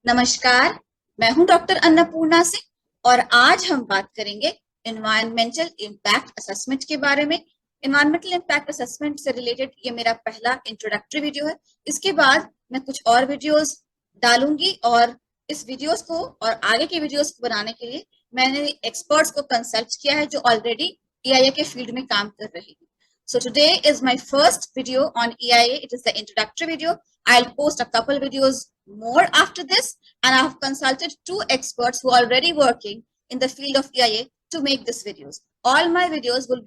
नमस्कार, मैं हूं डॉक्टर अन्नपूर्णा सिंह और आज हम बात करेंगे एनवायरमेंटल इम्पैक्ट असेसमेंट के बारे में। एनवायरमेंटल इम्पैक्ट असेसमेंट से रिलेटेड ये मेरा पहला इंट्रोडक्टरी वीडियो है। इसके बाद मैं कुछ और वीडियोस डालूंगी और इस वीडियोस को और आगे के वीडियोस को बनाने के लिए मैंने एक्सपर्ट्स को कंसल्ट किया है जो ऑलरेडी EIA के फील्ड में काम कर रहे हैं। So today is my first video on EIA. It is the introductory video. I'll post a couple videos more after this, and I have consulted two experts who are already working in the field of EIA to make these videos. All my videos will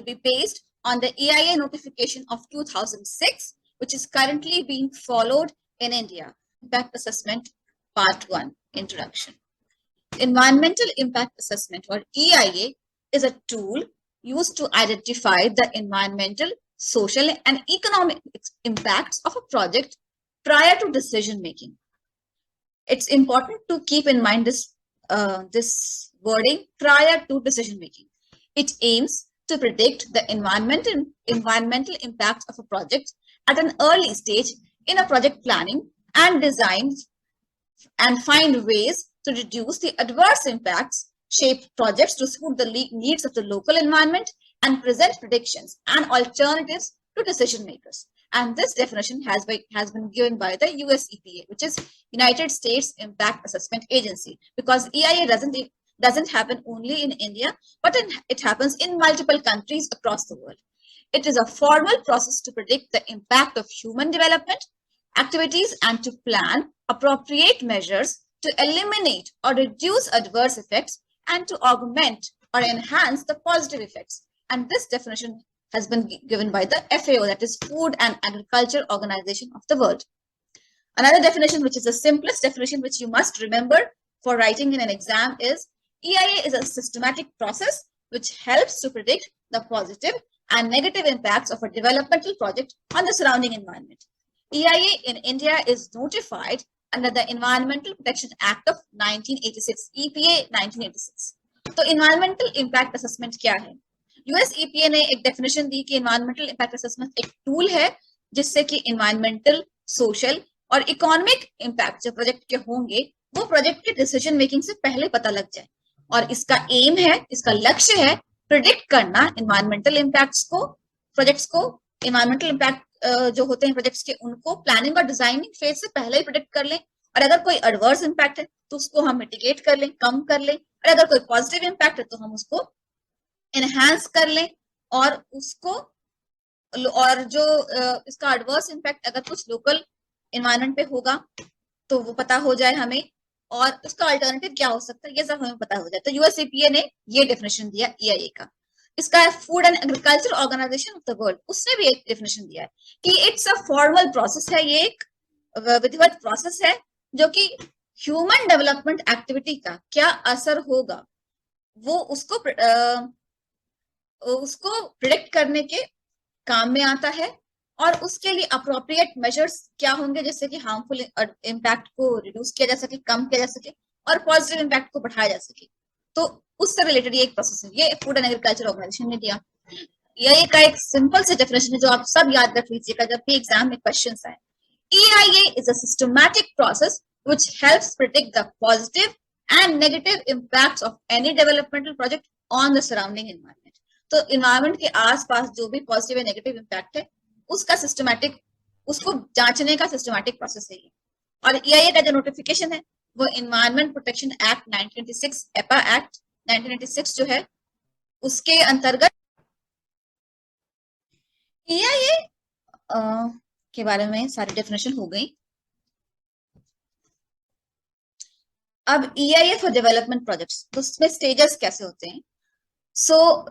be based on the EIA notification of 2006, which is currently being followed in India. Impact Assessment Part 1 Introduction. Environmental Impact Assessment or EIA is a tool used to identify the environmental, social, and economic impacts of a project prior to decision making. It's important to keep in mind this wording, prior to decision making. It aims to predict the environmental impacts of a project at an early stage in a project planning and design, and find ways to reduce the adverse impacts, shape projects to suit the needs of the local environment, and present predictions and alternatives to decision makers. And this definition has been given by the US EPA, which is United States Impact Assessment Agency, because EIA doesn't happen only in India, but it happens in multiple countries across the world. It is a formal process to predict the impact of human development activities and to plan appropriate measures to eliminate or reduce adverse effects and to augment or enhance the positive effects. And this definition has been given by the FAO, that is Food and Agriculture Organization of the World. Another definition, which is the simplest definition, which you must remember for writing in an exam, is EIA is a systematic process which helps to predict the positive and negative impacts of a developmental project on the surrounding environment. EIA in India is notified under the Environmental Protection Act of 1986, EPA 1986. तो environmental impact assessment क्या है? US EPA ने एक definition दी कि environmental impact assessment एक tool है जिससे कि इन्वायरमेंटल, सोशल और इकोनॉमिक इम्पैक्ट जो प्रोजेक्ट के होंगे वो प्रोजेक्ट के डिसीजन मेकिंग से पहले पता लग जाए। और इसका एम है, इसका लक्ष्य है प्रिडिक्ट करना इन्वायरमेंटल इम्पैक्ट्स को, प्रोजेक्ट्स को, इन्वायरमेंटल इम्पैक्ट जो होते हैं प्रोजेक्ट्स के, उनको प्लानिंग और डिजाइनिंग फेज से पहले ही प्रिडिक्ट कर लें। और अगर कोई एडवर्स इम्पैक्ट है तो उसको हम मिटिगेट कर लें, कम कर लें। और अगर कोई पॉजिटिव इम्पैक्ट है तो हम उसको एनहांस कर लें और उसको, और जो इसका एडवर्स इम्पैक्ट अगर कुछ लोकल एनवायरनमेंट पे होगा तो वो पता हो जाए हमें, और उसका अल्टरनेटिव क्या हो सकता है ये सब हमें पता हो जाए। तो यूएस EPA ने ये डेफिनेशन दिया EIA का। इसका food and agriculture organisation of the world, उसने भी एक डेफिनेशन दिया है कि इट्स अ फॉर्मल प्रोसेस है, ये एक विधिवत प्रोसेस है जो कि ह्यूमन डेवलपमेंट एक्टिविटी का क्या असर होगा वो उसको प्रिडिक्ट करने के काम में आता है, और उसके लिए अप्रोप्रिएट मेजर्स क्या होंगे जिससे कि हार्मफुल इम्पैक्ट को रिड्यूस किया जा सके, कम किया जा सके, और पॉजिटिव इम्पैक्ट को बढ़ाया जा सके। तो उससे रिलेटेड ये एक प्रोसेस है, ये फूड एंड एग्रीकल्चर ऑर्गेनाइजेशन ने दिया। ये का एक सिंपल से डेफिनेशन है जो आप सब याद रख लीजिएगा जब भी एग्जाम में क्वेश्चंस आए। EIA is a systematic process which helps predict the positive and negative impacts of any developmental project on the surrounding environment. तो इन्वायरमेंट के आसपास जो भी पॉजिटिव या नेगेटिव इम्पैक्ट है उसका सिस्टमैटिक, उसको जांचने का सिस्टमैटिक प्रोसेस है ये। और EIA का जो नोटिफिकेशन है वो environment protection act 1996, EPA act 1996 जो है उसके अंतर्गत EIA के बारे में सारी डेफिनेशन हो गई। अब EIA फॉर डेवलपमेंट प्रोजेक्ट्स, तो उसमें स्टेजेस कैसे होते हैं? सो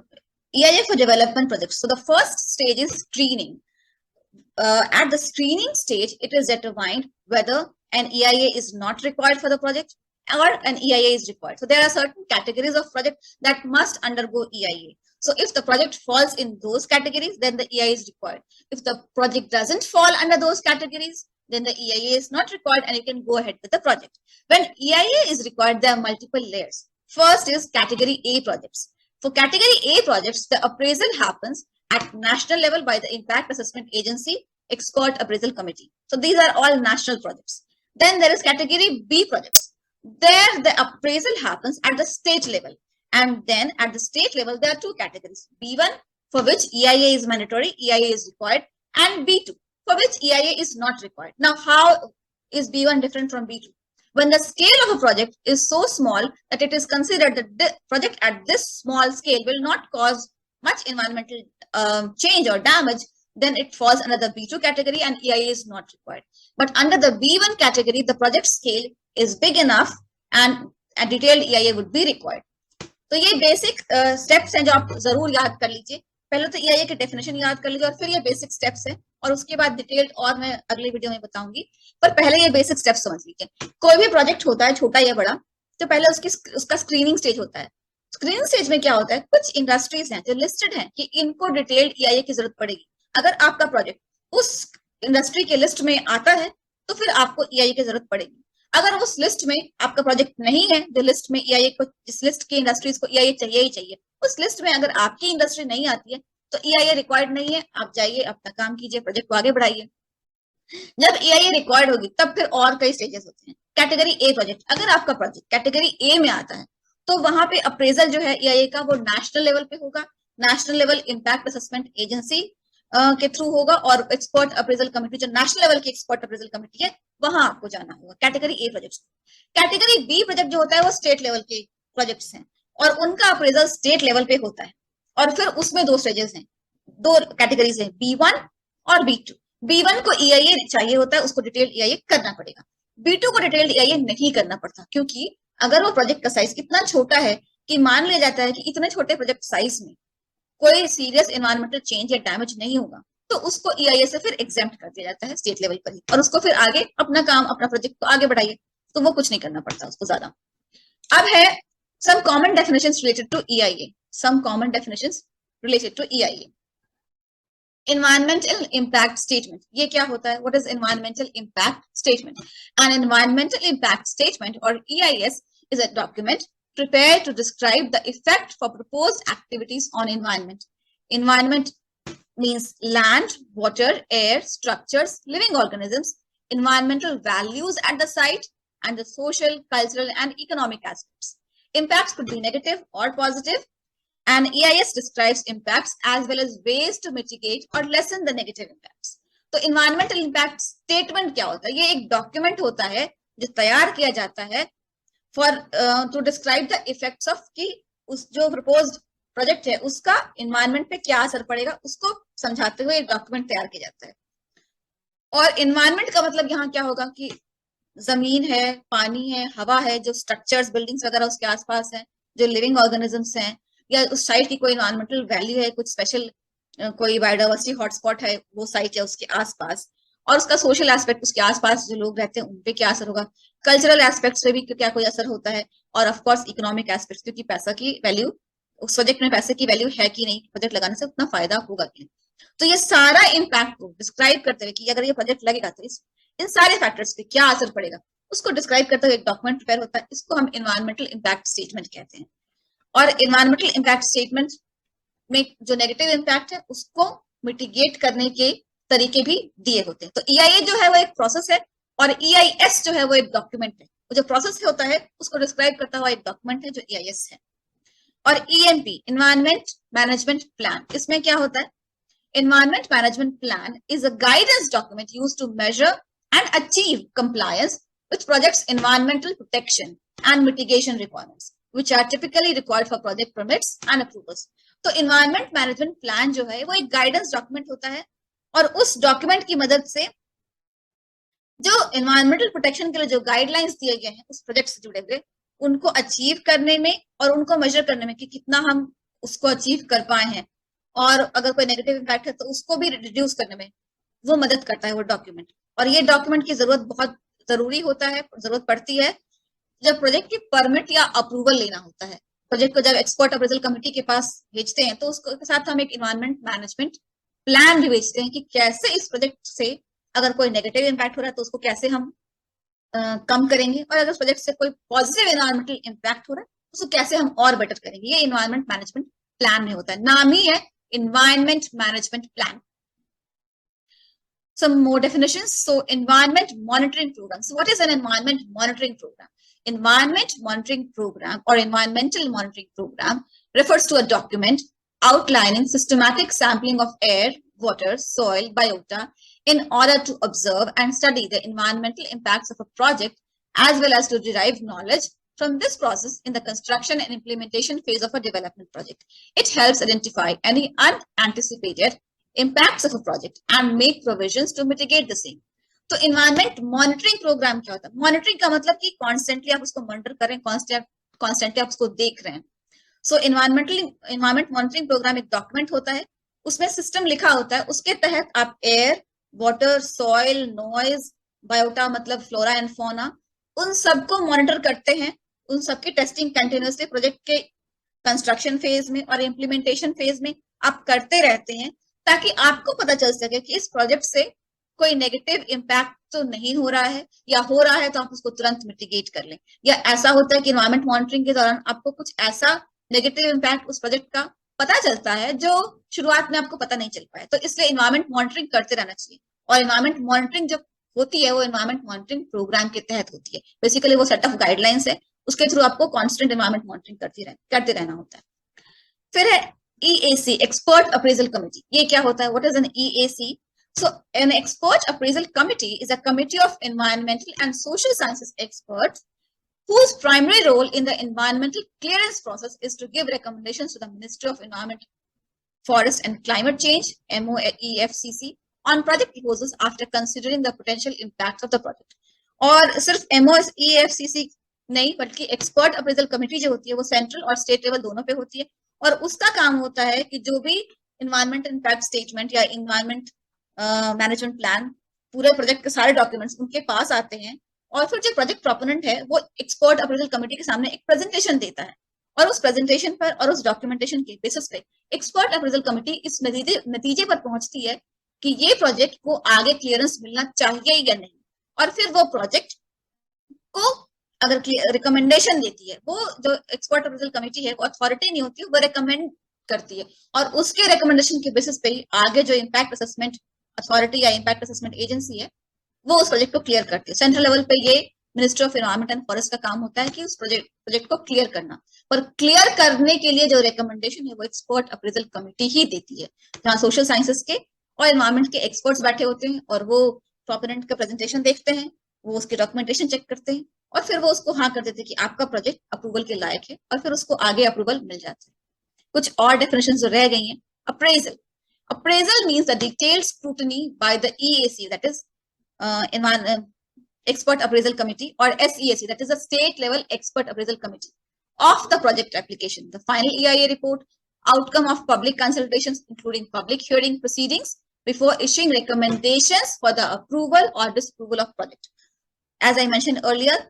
EIA for development projects. So the first stage is screening. At the screening stage, it is determined whether an EIA is not required for the project or an EIA is required. So there are certain categories of project that must undergo EIA. So if the project falls in those categories, then the EIA is required. If the project doesn't fall under those categories, then the EIA is not required and you can go ahead with the project. When EIA is required, there are multiple layers. First is category A projects. For category A projects, the appraisal happens at national level by the Impact Assessment Agency Expert Appraisal Committee. So these are all national projects. Then there is category B projects. There the appraisal happens at the state level, and then at the state level there are two categories: B1, for which EIA is mandatory, EIA is required, and B2, for which EIA is not required. Now, how is B1 different from B2? When the scale of a project is so small that it is considered that the project at this small scale will not cause much environmental change or damage, then it falls under the B2 category and EIA is not required. But under the B1 category, the project scale is big enough and a detailed EIA would be required. तो ये basic steps हैं जो आप जरूर याद कर लीजिए. पहले तो EIA की डेफिनेशन याद कर लीजिए और फिर ये बेसिक स्टेप्स है, और उसके बाद डिटेल्ड और मैं अगले वीडियो में बताऊंगी. पर पहले ये बेसिक स्टेप्स समझ लीजिए. कोई भी प्रोजेक्ट होता है, छोटा या बड़ा, तो पहले उसका स्क्रीनिंग स्टेज होता है. स्क्रीनिंग स्टेज में क्या होता है, कुछ इंडस्ट्रीज हैं जो लिस्टेड हैं कि इनको डिटेल्ड EIA की जरूरत पड़ेगी. अगर आपका प्रोजेक्ट उस इंडस्ट्री के लिस्ट में आता है तो फिर आपको EIA की जरूरत पड़ेगी. अगर उस लिस्ट में आपका प्रोजेक्ट नहीं है, जो लिस्ट में EIA को, जिस लिस्ट की इंडस्ट्रीज को EIA चाहिए ही चाहिए, उस लिस्ट में अगर आपकी इंडस्ट्री नहीं आती है तो EIA रिक्वायर्ड नहीं है. आप जाइए, अपना काम कीजिए, प्रोजेक्ट को आगे बढ़ाइए. जब EIA रिक्वायर्ड होगी तब फिर और कई स्टेजेस होते हैं. कैटेगरी ए प्रोजेक्ट, अगर आपका प्रोजेक्ट कैटेगरी ए में आता है तो वहां पे अप्रेजल जो है EIA का वो नेशनल लेवल पे होगा. National level impact assessment agency के थ्रू होगा, और एक्सपर्ट अप्रेजल कमेटी, जो नेशनल लेवल की एक्सपर्ट अप्रेजल कमेटी है, वहां आपको जाना होगा. Category A project. Category B project जो होता है वो स्टेट लेवल के प्रोजेक्ट्स हैं और उनका अप्रेजल स्टेट लेवल पे होता है. और फिर उसमें दो स्टेजेस हैं, दो कैटेगरीज हैं, B1 और B2. B1 को EIA चाहिए होता है, उसको डिटेल्ड EIA करना पड़ेगा. B2 को डिटेल्ड EIA नहीं करना पड़ता, क्योंकि अगर वो प्रोजेक्ट का साइज इतना छोटा है कि मान लिया जाता है कि इतने छोटे प्रोजेक्ट साइज में कोई सीरियस एनवायरमेंटल चेंज या डैमेज नहीं होगा, तो उसको EIA से फिर एग्जेम्प्ट कर दिया जाता है स्टेट लेवल पर ही, और उसको फिर आगे अपना काम, अपना प्रोजेक्ट को आगे बढ़ाइए, तो वो कुछ नहीं करना पड़ता उसको ज्यादा. अब है some common definitions related to EIA. Some common definitions related to EIA. Environmental impact statement. ये क्या होता है? What is environmental impact statement? An environmental impact statement or EIS is a document prepared to describe the effect for proposed activities on environment. Environment means land, water, air, structures, living organisms, environmental values at the site, and the social, cultural, and economic aspects. Impacts could be negative or positive, and EIS describes impacts as well as ways to mitigate or lessen the negative impacts. तो environmental impact statement क्या होता है? ये एक document होता है जो तैयार किया जाता है for to describe the effects of कि उस जो proposed प्रोजेक्ट है उसका environment पे क्या असर पड़ेगा, उसको समझाते हुए एक document तैयार किया जाता है. और environment का मतलब यहाँ क्या होगा कि जमीन है, पानी है, हवा है, जो स्ट्रक्चर्स, बिल्डिंग्स वगैरह उसके आसपास हैं, जो लिविंग ऑर्गेनिजम्स हैं, या उस साइट की कोई एनवायरमेंटल वैल्यू है, कुछ स्पेशल कोई बायोडाइवर्सिटी हॉटस्पॉट है वो साइट है उसके आसपास, और उसका सोशल एस्पेक्ट, उसके आसपास जो लोग रहते हैं उन पे क्या असर होगा, कल्चरल एस्पेक्ट्स पे भी क्या कोई असर होता है, और ऑफ कोर्स इकोनॉमिक एस्पेक्ट्स, क्योंकि पैसा की वैल्यू, उस प्रोजेक्ट में पैसे की वैल्यू है कि नहीं, प्रोजेक्ट लगाने से उतना फायदा होगा कि नहीं. तो ये सारा इम्पैक्ट को डिस्क्राइब करते हुए कि अगर ये प्रोजेक्ट लगेगा तो इन सारे फैक्टर्स पे क्या असर पड़ेगा, उसको डिस्क्राइब करते हुए एक डॉक्यूमेंट प्रिपेयर होता है. इसको हम एनवायरमेंटल इम्पैक्ट स्टेटमेंट कहते हैं. और एनवायरमेंटल इम्पैक्ट स्टेटमेंट में जो नेगेटिव इम्पैक्ट है उसको मिटिगेट करने के तरीके भी दिए होते हैं. तो EIA जो है वो एक प्रोसेस है और EIS जो है वो एक डॉक्यूमेंट है. वो जो प्रोसेस होता है उसको डिस्क्राइब करता हुआ एक डॉक्यूमेंट है जो EIS है. और EMP, एनवायरमेंट मैनेजमेंट प्लान, इसमें क्या होता है? Environment Management Plan is a guidance document used to measure and achieve compliance with projects' environmental protection and mitigation requirements, which are typically required for project permits and approvals. तो Environment Management Plan जो है वो एक guidance document होता है, और उस document की मदद से जो environmental protection के लिए जो guidelines दिए गए हैं उस project से जुड़े हुए, उनको अचीव करने में और उनको measure करने में कि कितना हम उसको अचीव कर पाए हैं, और अगर कोई नेगेटिव इम्पैक्ट है तो उसको भी रिड्यूस करने में वो मदद करता है वो डॉक्यूमेंट. और ये डॉक्यूमेंट की जरूरत बहुत जरूरी होता है, जरूरत पड़ती है जब प्रोजेक्ट की परमिट या अप्रूवल लेना होता है. प्रोजेक्ट को जब एक्सपर्ट अप्रेजल कमेटी के पास भेजते हैं तो उसके साथ हम एक एनवायरमेंट मैनेजमेंट प्लान भी भेजते हैं कि कैसे इस प्रोजेक्ट से अगर कोई नेगेटिव इम्पैक्ट हो रहा है तो उसको कैसे हम कम करेंगे, और अगर प्रोजेक्ट से कोई पॉजिटिव एनवायरमेंटल इम्पैक्ट हो रहा है उसको कैसे हम और बेटर करेंगे. ये एनवायरमेंट मैनेजमेंट प्लान में होता है. नाम ही है environment management plan. some more definitions. So environment monitoring program. So what is an environment monitoring program? Environment monitoring program or environmental monitoring program refers to a document outlining systematic sampling of air, water, soil, biota in order to observe and study the environmental impacts of a project as well as to derive knowledge from this process in the construction and implementation phase of a development project. It helps identify any unanticipated impacts of a project and make provisions to mitigate the same. तो environment monitoring programme क्या होता है? Monitoring का मतलब कि constantly आप उसको monitor करें, कॉन्स्टेंटली आप उसको देख रहे हैं. सो इन्वायरमेंट मॉनिटरिंग प्रोग्राम एक डॉक्यूमेंट होता है, उसमें सिस्टम लिखा होता है, उसके तहत आप air, water, soil, noise, biota मतलब फ्लोरा एंड फौना, उन सबको मॉनिटर करते हैं. उन सबकी टेस्टिंग कंटिन्यूअसली प्रोजेक्ट के कंस्ट्रक्शन फेज में और इम्प्लीमेंटेशन फेज में आप करते रहते हैं ताकि आपको पता चल सके कि इस प्रोजेक्ट से कोई नेगेटिव इम्पैक्ट तो नहीं हो रहा है, या हो रहा है तो आप उसको तुरंत मिटिगेट कर लें. या ऐसा होता है कि एनवायरमेंट मॉनिटरिंग के दौरान आपको कुछ ऐसा नेगेटिव इम्पैक्ट उस प्रोजेक्ट का पता चलता है जो शुरुआत में आपको पता नहीं चल पाया. तो इसलिए एनवायरमेंट मॉनिटरिंग करते रहना चाहिए. और एनवायरमेंट मॉनिटरिंग जो होती है वो एनवायरमेंट मॉनिटरिंग प्रोग्राम के तहत होती है. बेसिकली वो सेट ऑफ गाइडलाइंस है, उसके थ्रू आपको कांस्टेंट एनवायरमेंट मॉनिटरिंग करते रहना होता है. फिर है EAC, एक्सपर्ट अप्रेजल कमिटी. ये क्या होता है? What is an EAC? So an expert appraisal committee is a committee of environmental and social sciences experts whose primary role in the environmental clearance process is to give recommendations to the Ministry of Environment, Forest and Climate Change, MOEFCC, on project proposals after considering the potential impacts of the project. और सिर्फ MOEFCC नहीं बल्कि expert appraisal committee जो होती है वो central और state level दोनों पे होती है. और उसका काम होता है कि जो भी इन्वायरमेंट इम्पैक्ट स्टेटमेंट या इन्वायरमेंट मैनेजमेंट प्लान, पूरे प्रोजेक्ट के सारे डॉक्यूमेंट्स उनके पास आते हैं और फिर जो प्रोजेक्ट प्रोपोनेंट है वो एक्सपर्ट अप्रेजल कमेटी के सामने एक प्रेजेंटेशन देता है. और उस प्रेजेंटेशन पर और उस डॉक्यूमेंटेशन के बेसिस पे एक्सपर्ट अप्रेजल कमेटी इस नतीजे पर पहुंचती है कि ये प्रोजेक्ट को आगे क्लियरेंस मिलना चाहिए या नहीं. और फिर वो प्रोजेक्ट को अगर रिकमेंडेशन देती है, वो जो एक्सपर्ट अप्रेजल कमेटी है वो अथॉरिटी नहीं होती, वो रिकमेंड करती है. और उसके रिकमेंडेशन के बेसिस पे ही आगे जो इम्पैक्ट असेसमेंट अथॉरिटी या इम्पैक्ट असेसमेंट एजेंसी है वो उस प्रोजेक्ट को क्लियर करती है. सेंट्रल लेवल पे ये ministry of environment and forest का काम होता है कि उस प्रोजेक्ट को क्लियर करना. पर क्लियर करने के लिए जो रिकमेंडेशन है वो एक्सपर्ट अप्रेजल कमेटी ही देती है, जहाँ सोशल साइंसेस के और एनवायरमेंट के एक्सपर्ट्स बैठे होते हैं और वो प्रोपोनेंट का प्रेजेंटेशन देखते हैं, वो उसकी डॉक्यूमेंटेशन चेक करते हैं और फिर वो उसको हाँ कर देते हैं कि आपका प्रोजेक्ट अप्रूवल के लायक है और फिर उसको आगे अप्रूवल मिल जाता है. कुछ और डेफिनेशन जो रह गई हैं. Appraisal. Appraisal means the detailed scrutiny by the EAC, that is Expert Appraisal Committee, or SEAC, that is a state level Expert Appraisal Committee, of the project application, the final EIA report, outcome of public consultations, including public hearing proceedings, before issuing recommendations for the approval or disapproval of project. As I mentioned earlier,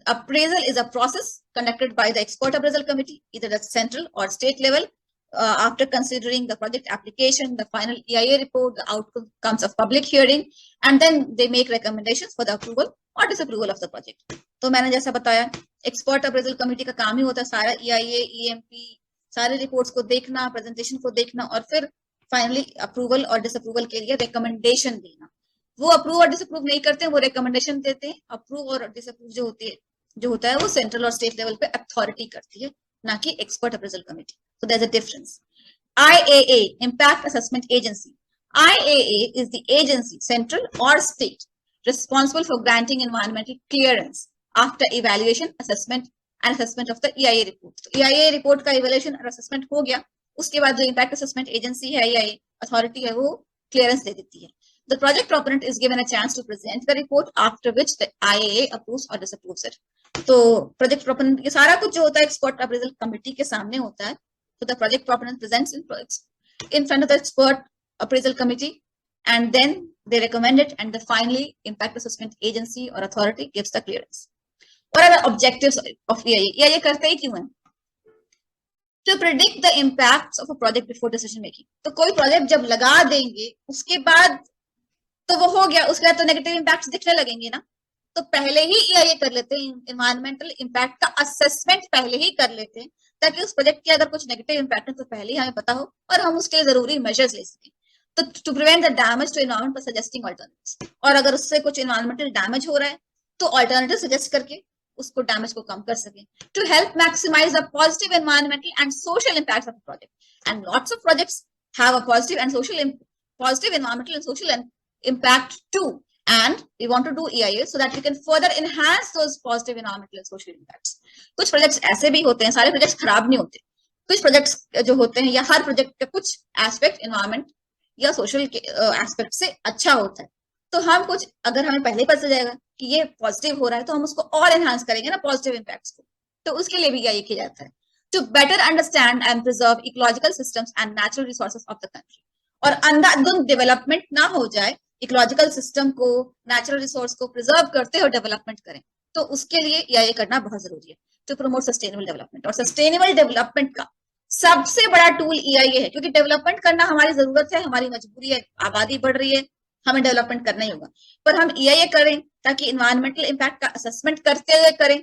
appraisal is a process conducted by the Expert Appraisal Committee, either the central or state level, after considering the project application, the final EIA report, the outcomes of public hearing, and then they make recommendations for the approval or disapproval of the project. तो मैंने जैसा बताया expert appraisal committee का काम ही होता है सारा EIA, EMP, सारे रिपोर्ट्स को देखना, प्रेजेंटेशन को देखना और फिर फाइनली अप्रूवल और डिसअप्रूवल के लिए रिकमेंडेशन देना. वो अप्रूव और डिसअप्रूव नहीं करते हैं, वो रिकमेंडेशन देते हैं. अप्रूव और डिसअप्रूव जो होता है वो सेंट्रल और स्टेट लेवल पे अथॉरिटी करती है, ना कि expert appraisal committee. So there's a difference. IAA, Impact Assessment Agency. IAA is the agency, central or state, responsible for granting environmental clearance after evaluation, assessment and assessment of the EIA report. So EIA report का evaluation और assessment हो गया, उसके बाद जो Impact Assessment Agency है या authority है वो clearance दे देती है. The project proponent is given a chance to present the report, after which the IAA approves or disapproves it. तो प्रोजेक्ट प्रोपोनेंट ये सारा कुछ जो होता है एक्सपर्ट अप्रेजल कमेटी के सामने होता है. So the project proponent presents in front of the expert appraisal committee, and then they recommend it, and the finally impact assessment agency or authority gives the clearance. What are the objectives of EIA? EIA करते ही क्यों है? To predict the impacts of a project before decision making. तो कोई project जब लगा देंगे उसके बाद तो वो हो गया, उसके बाद तो नेगेटिव इम्पैक्ट्स दिखने लगेंगे ना. तो पहले ही EIA कर लेते हैं, एनवायरमेंटल इम्पैक्ट का असेसमेंट पहले ही कर लेते हैं ताकि उस प्रोजेक्ट के अगर कुछ नेगेटिव इम्पैक्ट है तो पहले ही हमें पता हो और हम उसके लिए जरूरी मेजर्स ले सकें. तो to prevent the damage to environment by suggesting alternatives, और अगर उससे कुछ एनवायरमेंटल डैमेज हो रहा है तो अल्टरनेटिव सजेस्ट करके उसको डैमेज को कम कर सके, to help maximise the positive environmental and social impact of project, and lots of projects have a positive and social positive environmental and social impact too, and we want to do EIA so that we can further enhance those positive environmental and social impacts. कुछ projects ऐसे भी होते हैं, सारे projects खराब नहीं होते, कुछ प्रोजेक्ट्स जो होते हैं या हर प्रोजेक्ट का कुछ एस्पेक्ट एनवायरमेंट या सोशल एस्पेक्ट से अच्छा होता है, तो हम कुछ अगर हमें पहले पता चल जाएगा कि ये पॉजिटिव हो रहा है तो हम उसको और एनहांस करेंगे ना पॉजिटिव इम्पैक्ट्स को, तो उसके लिए भी EIA किया जाता है, to better understand and preserve ecological systems and natural resources of the country, और अंधाधुंध डेवलपमेंट ना हो जाए, इकोलॉजिकल सिस्टम को, नेचुरल रिसोर्स को प्रिजर्व करते हुए डेवलपमेंट करें, तो उसके लिए EIA करना बहुत जरूरी है, टू प्रमोट सस्टेनेबल डेवलपमेंट। और सस्टेनेबल डेवलपमेंट का सबसे बड़ा टूल EIA है, क्योंकि डेवलपमेंट करना हमारी जरूरत है, हमारी मजबूरी है, आबादी बढ़ रही है, हमें डेवलपमेंट करना ही होगा, पर हम EIA करें ताकि इन्वायरमेंटल इम्पैक्ट का असेसमेंट करते हुए करें,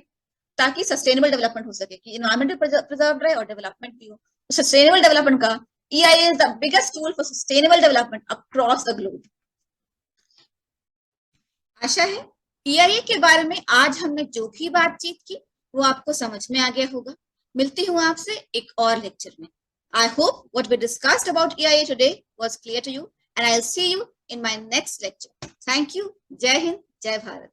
ताकि सस्टेनेबल डेवलपमेंट हो सके, कि इन्वायरमेंट प्रिजर्व रहे और डेवलपमेंट भी हो। सस्टेनेबल डेवलपमेंट का EIA is the biggest tool for sustainable development across the globe. आशा है EIA के बारे में आज हमने जो भी बातचीत की वो आपको समझ में आ गया होगा। मिलती हूँ आपसे एक और लेक्चर में। I hope what we discussed about EIA today was clear to you, and I'll see you in my next lecture. Thank you. जय हिंद, जय भारत।